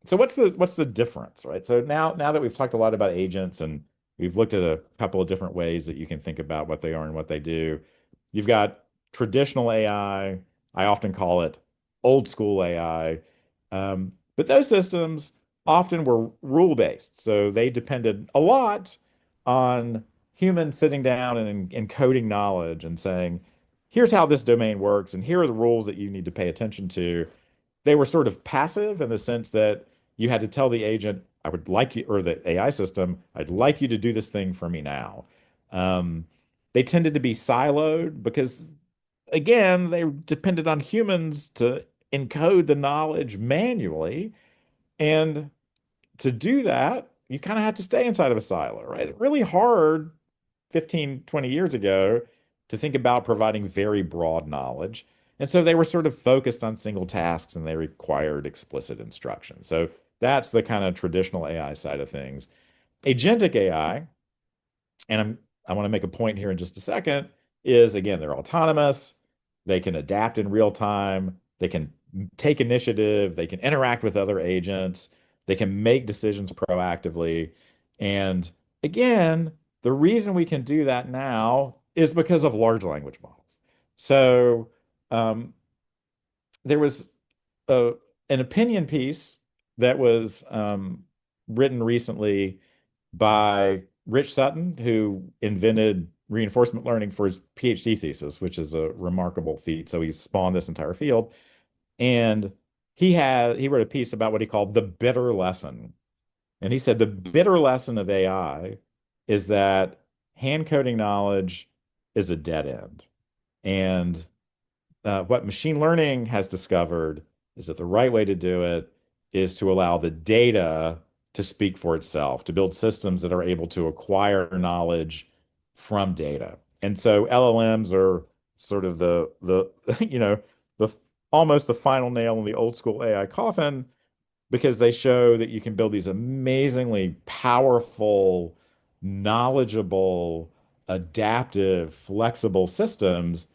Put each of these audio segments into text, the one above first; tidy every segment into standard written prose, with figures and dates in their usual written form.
So what's the difference, right? So now that we've talked a lot about agents and we've looked at a couple of different ways that you can think about what they are and what they do, you've got traditional AI. I often call it old school AI. But those systems often were rule-based. So they depended a lot on humans sitting down and encoding knowledge and saying, here's how this domain works, and here are the rules that you need to pay attention to. They were sort of passive in the sense that you had to tell the agent, I would like you, or the AI system, I'd like you to do this thing for me now. Um, they tended to be siloed because, again, they depended on humans to encode the knowledge manually. And to do that, you kind of have to stay inside of a silo, right? Really hard 15, 20 years ago to think about providing very broad knowledge. And so they were sort of focused on single tasks and they required explicit instruction. So that's the kind of traditional AI side of things. Agentic AI, and I want to make a point here in just a second, is again, they're autonomous. They can adapt in real time. They can take initiative. They can interact with other agents. They can make decisions proactively. And again, the reason we can do that now is because of large language models. So um, there was a, an opinion piece that was written recently by Rich Sutton, who invented reinforcement learning for his PhD thesis, which is a remarkable feat. So he spawned this entire field. And he wrote a piece about what he called the bitter lesson. And he said the bitter lesson of AI is that hand coding knowledge is a dead end. And what machine learning has discovered is that the right way to do it is to allow the data to speak for itself, to build systems that are able to acquire knowledge from data. And so LLMs are sort of the the almost the final nail in the old school AI coffin because they show that you can build these amazingly powerful, knowledgeable, adaptive, flexible systems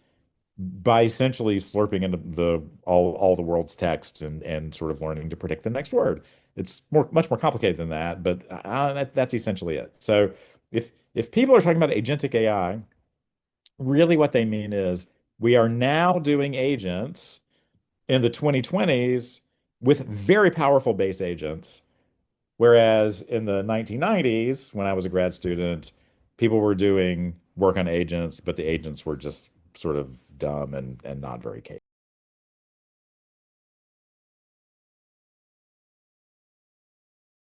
by essentially slurping into the all the world's text and sort of learning to predict the next word. It's much more complicated than that, but that's essentially it. So if people are talking about agentic AI, really what they mean is we are now doing agents in the 2020s with very powerful base agents. Whereas in the 1990s, when I was a grad student, people were doing work on agents, but the agents were just sort of dumb and not very capable.